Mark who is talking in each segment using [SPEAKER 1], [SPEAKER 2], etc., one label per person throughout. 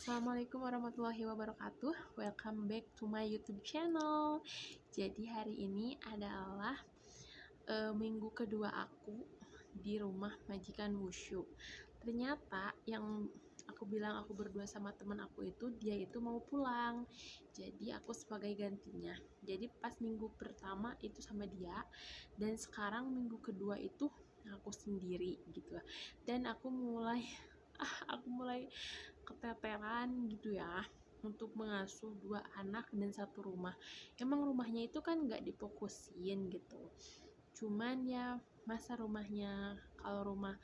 [SPEAKER 1] Assalamualaikum warahmatullahi wabarakatuh. Welcome back to my YouTube channel. Jadi hari ini adalah minggu kedua aku di rumah majikan Wushu. Ternyata yang aku bilang aku berdua sama teman aku itu dia itu mau pulang. Jadi aku sebagai gantinya. Jadi pas minggu pertama itu sama dia dan sekarang minggu kedua itu aku sendiri gitu. Dan aku mulai keteteran gitu ya untuk mengasuh dua anak dan satu rumah. Emang rumahnya itu kan nggak difokusin gitu, cuman ya masa rumahnya kalau rumah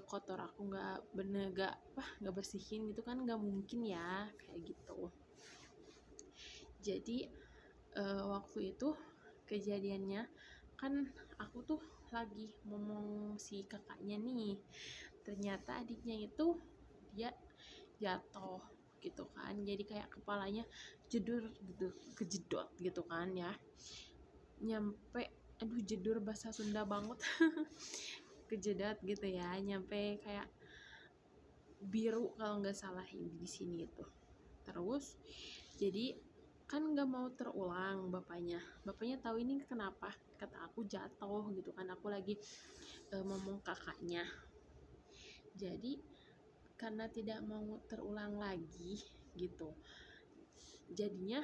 [SPEAKER 1] kotor aku nggak bersihin gitu kan nggak mungkin ya kayak gitu. Jadi waktu itu kejadiannya kan aku tuh lagi ngomong si kakaknya nih, ternyata adiknya itu dia jatuh gitu kan, jadi kayak kepalanya jedur gitu, kejedot gitu kan ya, nyampe jedur bahasa Sunda banget kejedot gitu ya, nyampe kayak biru kalau nggak salah di sini itu. Terus jadi kan nggak mau terulang, bapaknya tahu ini kenapa, kata aku jatuh gitu kan, aku lagi ngomong kakaknya. Jadi karena tidak mau terulang lagi gitu, jadinya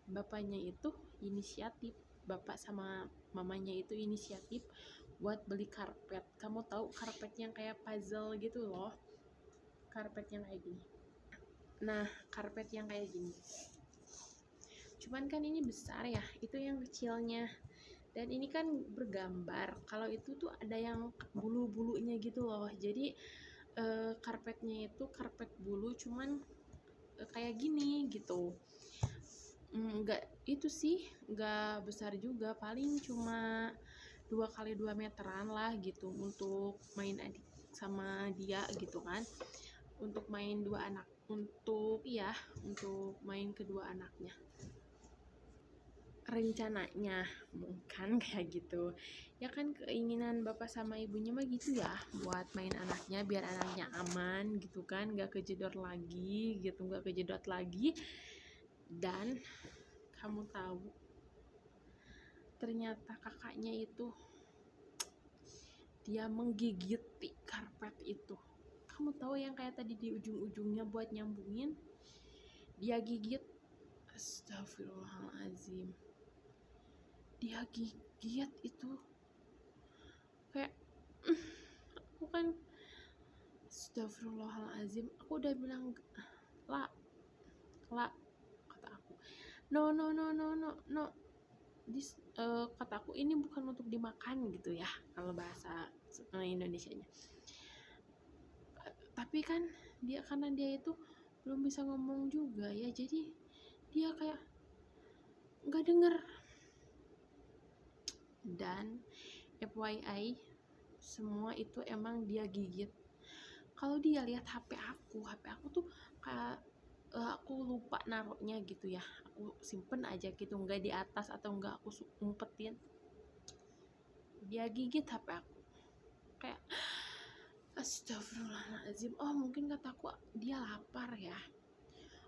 [SPEAKER 1] bapaknya itu inisiatif, bapak sama mamanya itu inisiatif buat beli karpet. Kamu tahu karpet yang kayak puzzle gitu loh, karpet yang kayak gini. Nah, karpet yang kayak gini, cuman kan ini besar ya, itu yang kecilnya, dan ini kan bergambar, kalau itu tuh ada yang bulu-bulunya gitu loh. Jadi karpetnya itu karpet bulu, cuman kayak gini gitu. Enggak, itu sih enggak besar juga, paling cuma 2 kali 2 meteran lah gitu, untuk main adik sama dia gitu kan, untuk main dua anak, untuk main kedua anaknya rencananya mungkin kayak gitu ya kan, keinginan bapak sama ibunya mah gitu ya, buat main anaknya biar anaknya aman gitu kan, nggak kejedot lagi gitu, nggak kejedot lagi. Dan kamu tahu ternyata kakaknya itu dia menggigiti karpet itu. Kamu tahu yang kayak tadi di ujung-ujungnya buat nyambungin, dia gigit. Astagfirullahalazim, dia gigit itu kayak aku kan, astagfirullahalazim, aku udah bilang la kata aku, no no no no no no kata aku, ini bukan untuk dimakan gitu ya kalau bahasa Indonesianya. Tapi kan karena dia itu belum bisa ngomong juga ya, jadi dia kayak nggak denger. Dan FYI, semua itu emang dia gigit. Kalau dia lihat HP aku tuh kayak aku lupa naruhnya gitu ya, aku simpen aja gitu, nggak di atas atau nggak aku umpetin. Dia gigit HP aku, kayak astagfirullahaladzim. Oh mungkin kataku dia lapar ya,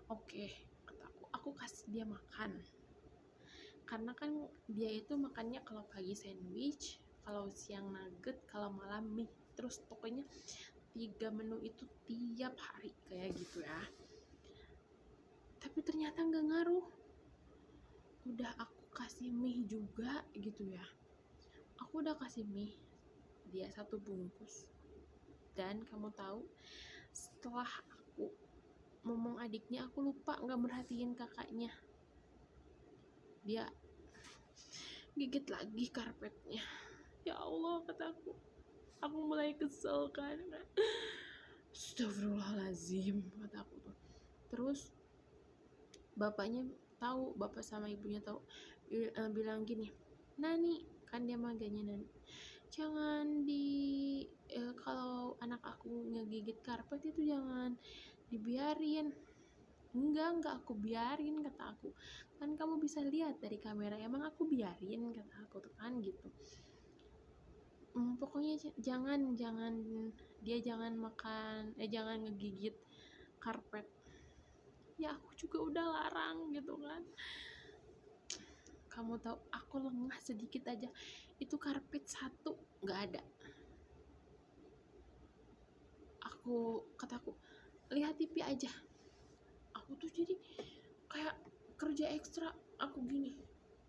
[SPEAKER 1] oke kataku, aku kasih dia makan, karena kan dia itu makannya kalau pagi sandwich, kalau siang nugget, kalau malam mie, terus pokoknya 3 menu itu tiap hari kayak gitu ya. Tapi ternyata nggak ngaruh, udah aku kasih mie juga gitu ya, aku udah kasih mie dia 1 bungkus. Dan kamu tahu, setelah aku ngomong adiknya, aku lupa nggak merhatiin kakaknya, dia gigit lagi karpetnya. Ya Allah, kataku, aku mulai kesel kan, astagfirullahalazim kataku tuh. Terus bapaknya tahu, bapak sama ibunya tahu, bilang gini, Nani, kan dia manggilnya Nani, jangan kalau anak aku ngegigit karpet itu jangan dibiarin. Enggak aku biarin, kata aku, kan kamu bisa lihat dari kamera, emang aku biarin, kata aku tuh kan gitu. Pokoknya jangan dia jangan ngegigit karpet. ya aku juga udah larang gitu kan. Kamu tahu aku lengah sedikit aja, itu karpet satu nggak ada. Kataku lihat TV aja. Aku tuh jadi kayak kerja ekstra. Aku gini,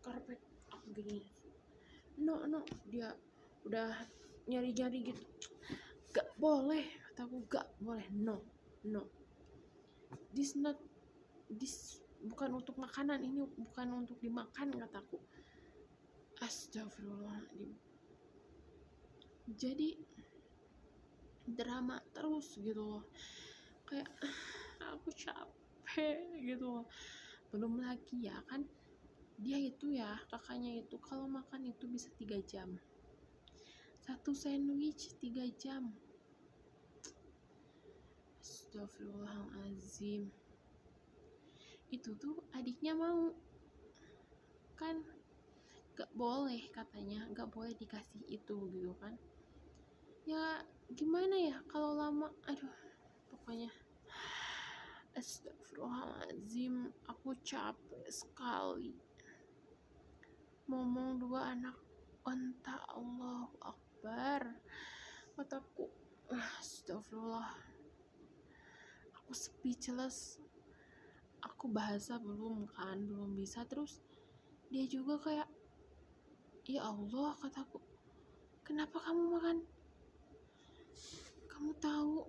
[SPEAKER 1] karpet aku gini. No, dia udah nyari-nyari gitu. Gak boleh, kataku gak boleh. No. This bukan untuk makanan, ini bukan untuk dimakan, kataku. Astagfirullahaladzim. Jadi drama terus gitu loh, kayak aku capek gitu loh. Belum lagi ya kan, dia itu ya, kakaknya itu kalau makan itu bisa 3 jam, satu sandwich 3 jam. Astagfirullahaladzim. Itu tuh adiknya mau kan, gak boleh katanya, gak boleh dikasih itu gitu kan. Ya gimana ya kalau lama, aduh pokoknya astagfirullahaladzim, aku capek sekali ngomong dua anak onta. Allahu Akbar, kataku astagfirullah, aku speechless. Aku bahasa belum bisa, terus dia juga kayak ya Allah, kataku, kenapa kamu makan? Kamu tahu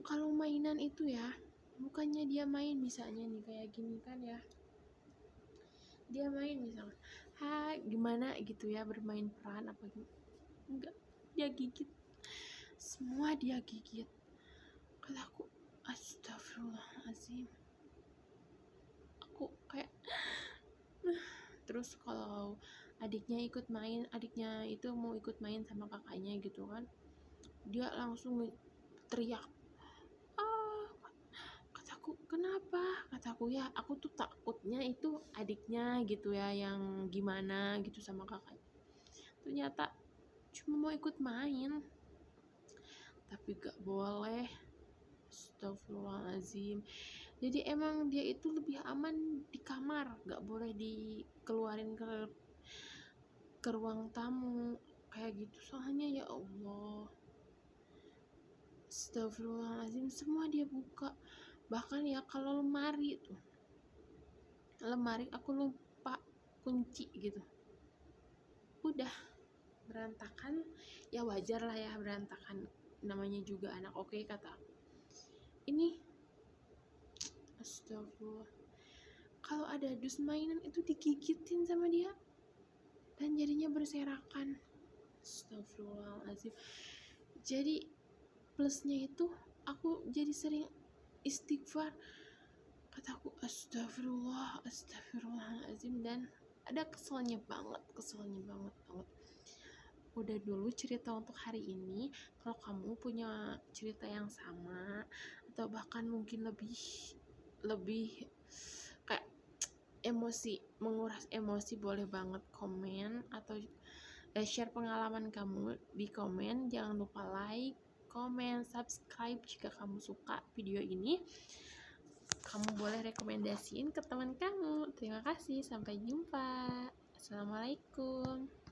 [SPEAKER 1] kalau mainan itu ya, bukannya dia main misalnya nih kayak gini kan ya, dia main misalnya gimana gitu ya, bermain peran apa gitu, enggak, dia gigit semua, dia gigit. Kataku astagfirullahaladzim, aku kayak terus kalau adiknya itu mau ikut main sama kakaknya gitu kan, dia langsung teriak. Kataku kenapa, kataku ya aku tuh takutnya itu adiknya gitu ya yang gimana gitu sama kakaknya, ternyata cuma mau ikut main, tapi gak boleh. Astagfirullahaladzim. Jadi emang dia itu lebih aman di kamar, gak boleh dikeluarin ke ruang tamu kayak gitu, soalnya ya Allah. Astagfirullahaladzim, semua dia buka. Bahkan ya kalau lemari aku lupa kunci gitu, udah berantakan. Ya wajar lah ya berantakan, namanya juga anak. Oke, kata aku. Ini astagfirullah, kalau ada dus mainan itu digigitin sama dia dan jadinya berserakan. Astagfirullahaladzim. Jadi plusnya itu aku jadi sering istighfar, kataku astagfirullahaladzim. Dan ada keselnya banget. Udah dulu cerita untuk hari ini. Kalau kamu punya cerita yang sama atau bahkan mungkin lebih kayak menguras emosi, boleh banget komen atau share pengalaman kamu di komen. Jangan lupa like, komen, subscribe jika kamu suka video ini. Kamu boleh rekomendasiin ke teman kamu. Terima kasih, sampai jumpa. Assalamualaikum.